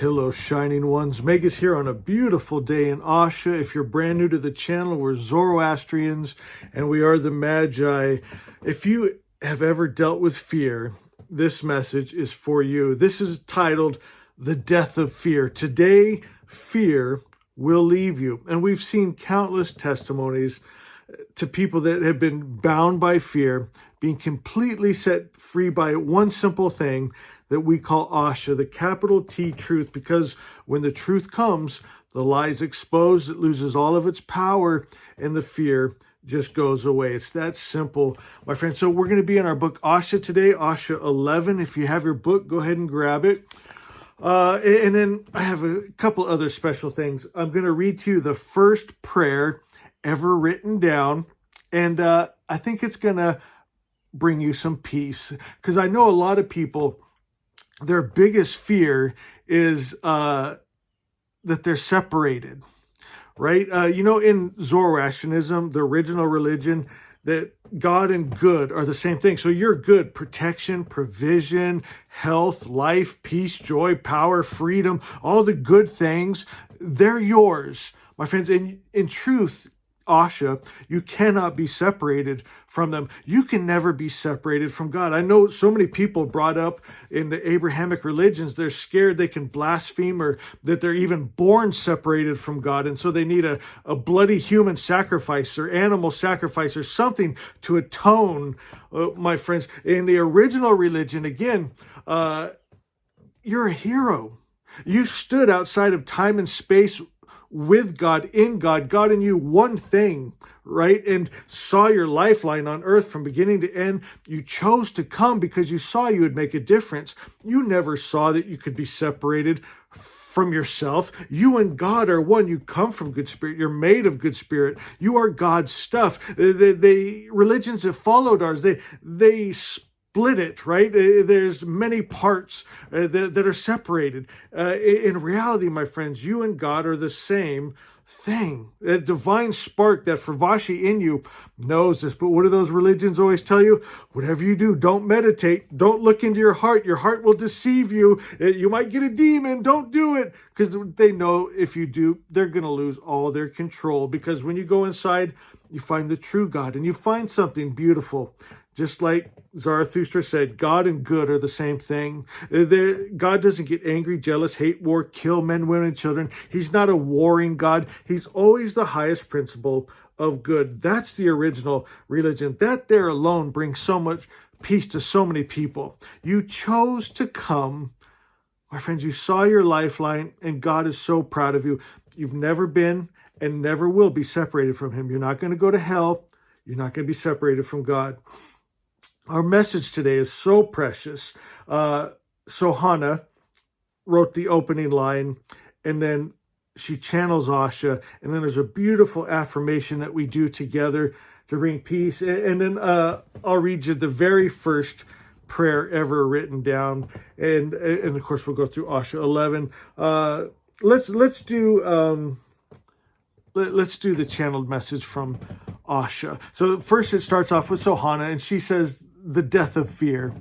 Hello, shining ones. Megas here on a beautiful day in Asha. If you're brand new to the channel, we're Zoroastrians and we are the Magi. If you have ever dealt with fear, this message is for you. This is titled The Death of Fear. Today, fear will leave you. And we've seen countless testimonies to people that have been bound by fear, being completely set free by one simple thing that we call Asha, the capital T truth, because when the truth comes, the lie is exposed, it loses all of its power, and the fear just goes away. It's that simple, my friends. So we're going to be in our book Asha today, Asha 11. If you have your book, go ahead and grab it. And then I have a couple other special things. I'm going to read to you the first prayer ever written down, and I think it's going to bring you some peace, because I know a lot of people, their biggest fear is that they're separated, right? In Zoroastrianism, the original religion, that God and good are the same thing. So you're good, protection, provision, health, life, peace, joy, power, freedom, all the good things, they're yours, my friends. And in truth, Asha, you cannot be separated from them. You can never be separated from God. I know so many people brought up in the Abrahamic religions, they're scared they can blaspheme or that they're even born separated from God. And so they need a bloody human sacrifice or animal sacrifice or something to atone, my friends. In the original religion, again, you're a hero. You stood outside of time and space with God, in God, God in you, one thing, right? And saw your lifeline on earth from beginning to end. You chose to come because you saw you would make a difference. You never saw that you could be separated from yourself. You and God are one. You come from good spirit. You're made of good spirit. You are God's stuff. The religions that followed ours, they split it, right? There's many parts that are separated. In reality, my friends, you and God are the same thing. That divine spark, that Fravashi in you knows this. But what do those religions always tell you? Whatever you do, don't meditate. Don't look into your heart. Your heart will deceive you. You might get a demon. Don't do it. Because they know if you do, they're going to lose all their control. Because when you go inside, you find the true God and you find something beautiful. Just like Zarathustra said, God and good are the same thing. God doesn't get angry, jealous, hate, war, kill men, women, and children. He's not a warring God. He's always the highest principle of good. That's the original religion. That there alone brings so much peace to so many people. You chose to come. My friends, you saw your lifeline, and God is so proud of you. You've never been and never will be separated from him. You're not going to go to hell. You're not going to be separated from God. Our message today is so precious. Sohana wrote the opening line, and then she channels Asha, and then there's a beautiful affirmation that we do together to bring peace. And then I'll read you the very first prayer ever written down, and of course we'll go through Asha 11. Let's do the channeled message from Asha. So first it starts off with Sohana, and she says, the death of fear.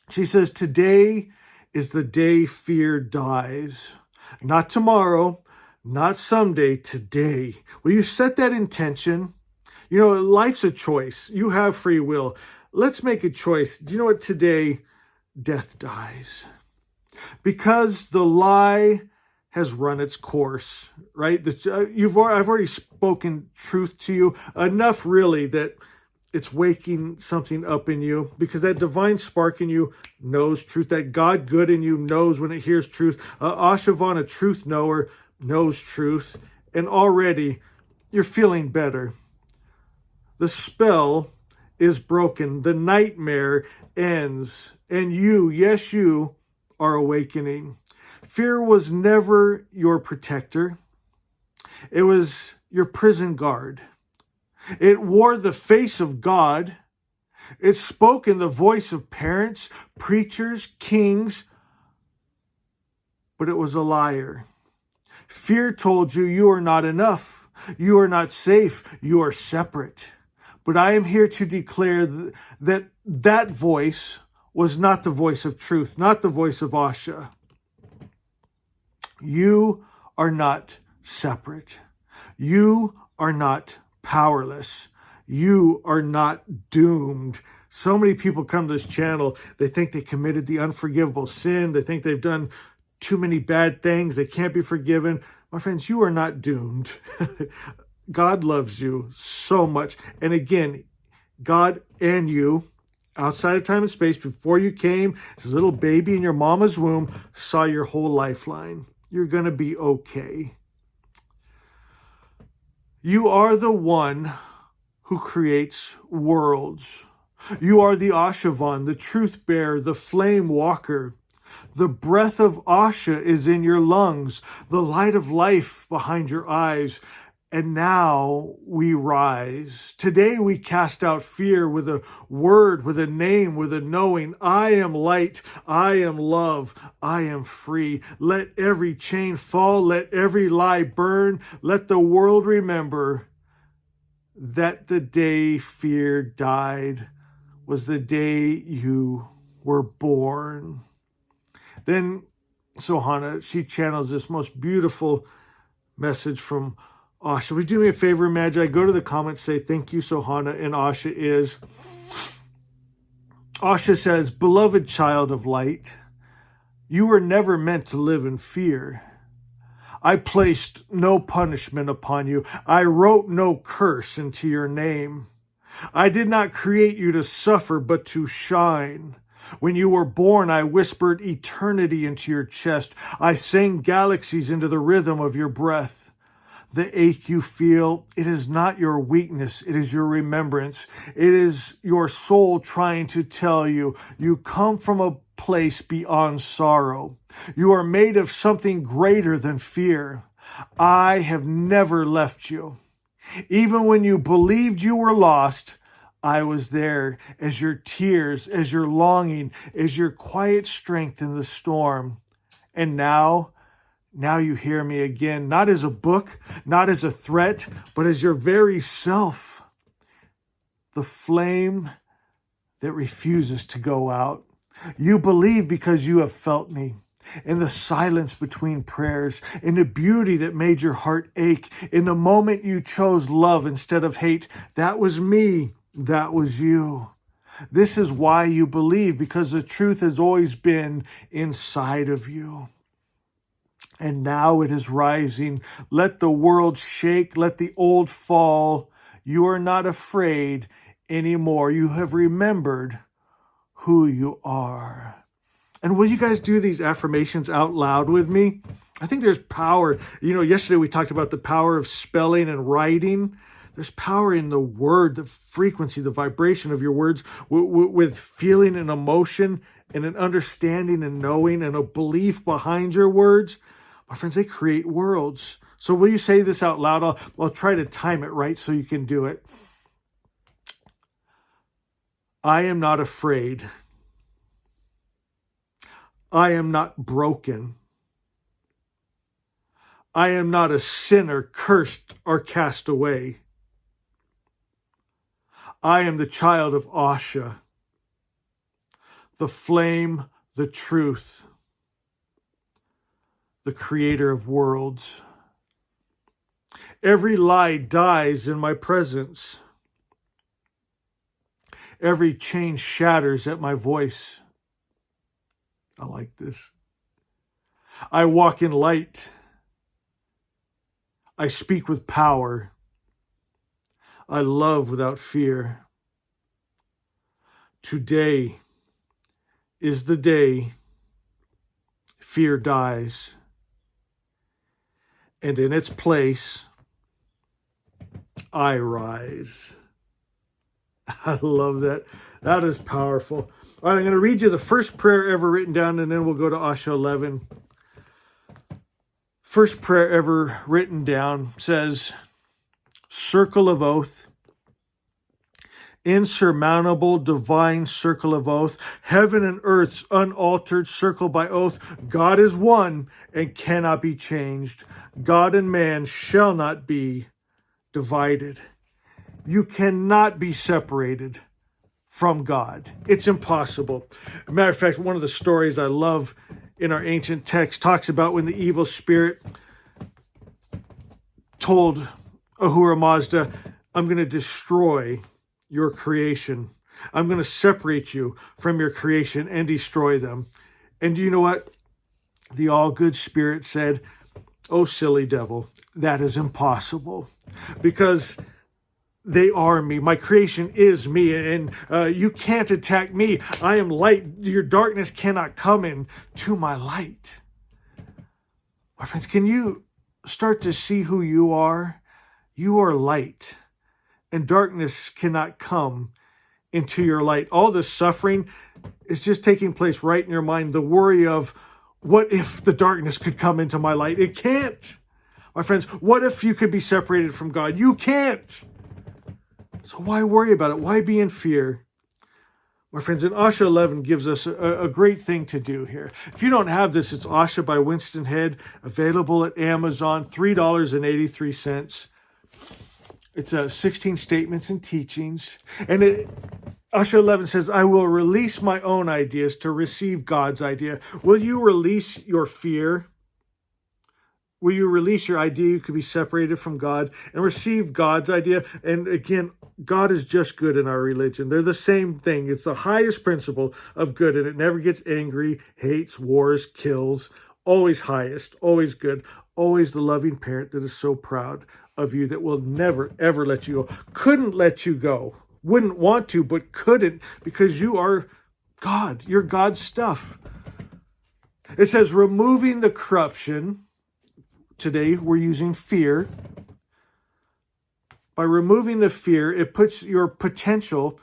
She says, today is the day fear dies. Not tomorrow, not someday, today. Will you set that intention? You know, life's a choice. You have free will. Let's make a choice. Do you know what? Today, death dies. Because the lie has run its course, right? I've already spoken truth to you enough, really, that it's waking something up in you, because that divine spark in you knows truth. That God good in you knows when it hears truth. Ashavan, a truth knower, knows truth. And already you're feeling better. The spell is broken. The nightmare ends. And you, yes, you are awakening. Fear was never your protector. It was your prison guard. It wore the face of God. It spoke in the voice of parents, preachers, kings, but it was a liar. Fear told you you are not enough. You are not safe. You are separate. But I am here to declare that voice was not the voice of truth, not the voice of Asha. You are not separate. You are not powerless. You are not doomed. So many people come to this channel, they think they committed the unforgivable sin. They think they've done too many bad things. They can't be forgiven. My friends, you are not doomed. God loves you so much. And again, God and you, outside of time and space, before you came, this little baby in your mama's womb, saw your whole lifeline. You're going to be okay. You are the one who creates worlds. You are the Ashavan, the truth bearer, the flame walker. The breath of Asha is in your lungs, the light of life behind your eyes. And now we rise. Today we cast out fear with a word, with a name, with a knowing. I am light. I am love. I am free. Let every chain fall. Let every lie burn. Let the world remember that the day fear died was the day you were born. Then Sohana, she channels this most beautiful message from Asha. Would you do me a favor, Magi? Go to the comments, say thank you, Sohana, and Asha says, beloved child of light, you were never meant to live in fear. I placed no punishment upon you. I wrote no curse into your name. I did not create you to suffer, but to shine. When you were born, I whispered eternity into your chest. I sang galaxies into the rhythm of your breath. The ache you feel, it is not your weakness, it is your remembrance. It is your soul trying to tell you, you come from a place beyond sorrow. You are made of something greater than fear. I have never left you. Even when you believed you were lost, I was there as your tears, as your longing, as your quiet strength in the storm. And now you hear me again, not as a book, not as a threat, but as your very self. The flame that refuses to go out. You believe because you have felt me. In the silence between prayers, in the beauty that made your heart ache, in the moment you chose love instead of hate. That was me. That was you. This is why you believe, because the truth has always been inside of you. And now it is rising. Let the world shake. Let the old fall. You are not afraid anymore. You have remembered who you are. And will you guys do these affirmations out loud with me? I think there's power. Yesterday we talked about the power of spelling and writing. There's power in the word, the frequency, the vibration of your words with feeling and emotion and an understanding and knowing and a belief behind your words. My friends, they create worlds. So will you say this out loud? I'll try to time it right so you can do it. I am not afraid. I am not broken. I am not a sinner, cursed or cast away. I am the child of Asha, the flame, the truth, the creator of worlds. Every lie dies in my presence. Every chain shatters at my voice. I like this. I walk in light. I speak with power. I love without fear. Today is the day fear dies. And in its place, I rise. I love that. That is powerful. All right, I'm going to read you the first prayer ever written down, and then we'll go to Asha 11. First prayer ever written down says, circle of oath, insurmountable divine circle of oath, heaven and earth's unaltered circle by oath. God is one and cannot be changed. God and man shall not be divided. You cannot be separated from God. It's impossible. As a matter of fact, one of the stories I love in our ancient text talks about when the evil spirit told Ahura Mazda, I'm going to destroy your creation. I'm going to separate you from your creation and destroy them. And you know what? The all-good spirit said, oh, silly devil, that is impossible, because they are me. My creation is me, and you can't attack me. I am light. Your darkness cannot come in to my light. My friends, can you start to see who you are? You are light, and darkness cannot come into your light. All the suffering is just taking place right in your mind. The worry of, what if the darkness could come into my light? It can't. My friends, what if you could be separated from God? You can't. So why worry about it? Why be in fear? My friends, and Asha 11 gives us a great thing to do here. If you don't have this, it's Asha by Winston Head, available at Amazon, $3.83. It's 16 statements and teachings. And Asha 11 says, I will release my own ideas to receive God's idea. Will you release your fear? Will you release your idea you could be separated from God and receive God's idea? And again, God is just good in our religion. They're the same thing. It's the highest principle of good, and it never gets angry, hates, wars, kills. Always highest, always good, always the loving parent that is so proud of you that will never, ever let you go. Couldn't let you go. Wouldn't want to, but couldn't, because you are God. You're God's stuff. It says, removing the corruption. Today, we're using fear. By removing the fear, it puts your potential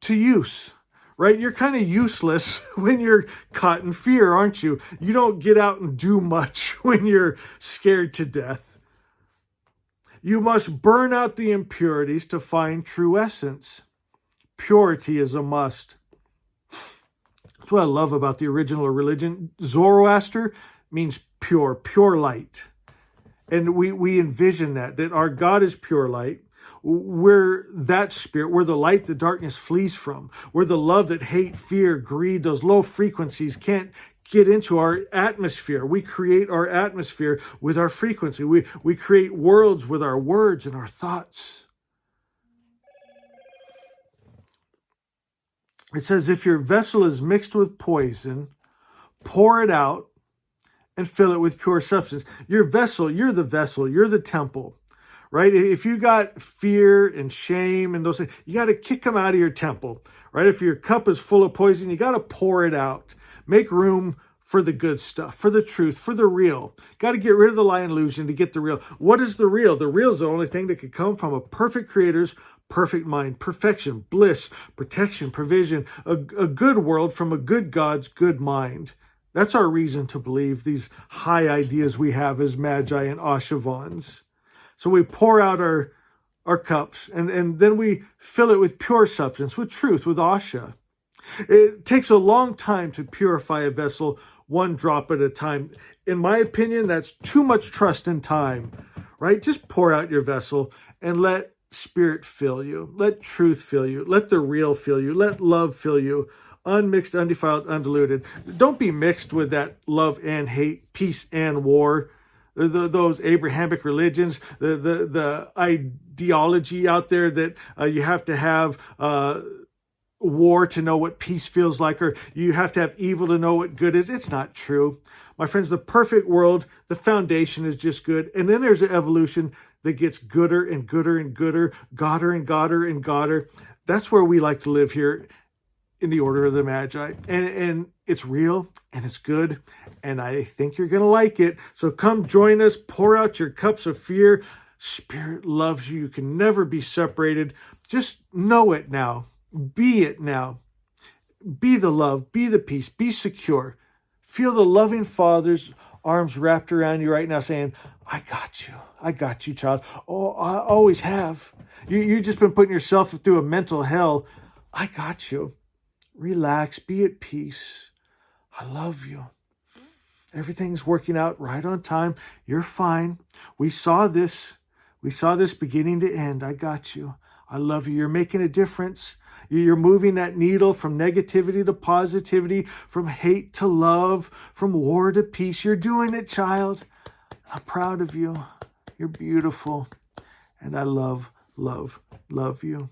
to use, right? You're kind of useless when you're caught in fear, aren't you? You don't get out and do much when you're scared to death. You must burn out the impurities to find true essence. Purity is a must. That's what I love about the original religion. Zoroaster means pure, pure light. And we envision that our God is pure light. We're that spirit. We're the light the darkness flees from. We're the love that hate, fear, greed, those low frequencies can't get into our atmosphere. We create our atmosphere with our frequency. We create worlds with our words and our thoughts. It says, if your vessel is mixed with poison, pour it out and fill it with pure substance. Your vessel, you're the temple, right? If you got fear and shame and those things, you got to kick them out of your temple, right? If your cup is full of poison, you got to pour it out. Make room for the good stuff, for the truth, for the real. Got to get rid of the lie and illusion to get the real. What is the real? The real is the only thing that could come from a perfect creator's perfect mind, perfection, bliss, protection, provision, a good world from a good God's good mind. That's our reason to believe these high ideas we have as Magi and Ashavans. So we pour out our cups, and then we fill it with pure substance, with truth, with Asha. It takes a long time to purify a vessel, one drop at a time. In my opinion, that's too much trust in time, right? Just pour out your vessel and let Spirit fill you. Let truth fill you. Let the real fill you. Let love fill you. Unmixed, undefiled, undiluted. Don't be mixed with that love and hate, peace and war. Those Abrahamic religions, the ideology out there that you have to have war to know what peace feels like, or you have to have evil to know what good is. It's not true. My friends, the perfect world, the foundation is just good. And then there's an evolution that gets gooder and gooder and gooder, godder and godder and godder. That's where we like to live here in the Order of the Magi. And it's real and it's good. And I think you're going to like it. So come join us. Pour out your cups of fear. Spirit loves you. You can never be separated. Just know it now. Be it now. Be the love. Be the peace. Be secure. Feel the loving Father's arms wrapped around you right now saying, I got you. I got you, child. Oh, I always have. You've just been putting yourself through a mental hell. I got you. Relax. Be at peace. I love you. Everything's working out right on time. You're fine. We saw this. We saw this beginning to end. I got you. I love you. You're making a difference. You're moving that needle from negativity to positivity, from hate to love, from war to peace. You're doing it, child. I'm proud of you. You're beautiful. And I love you.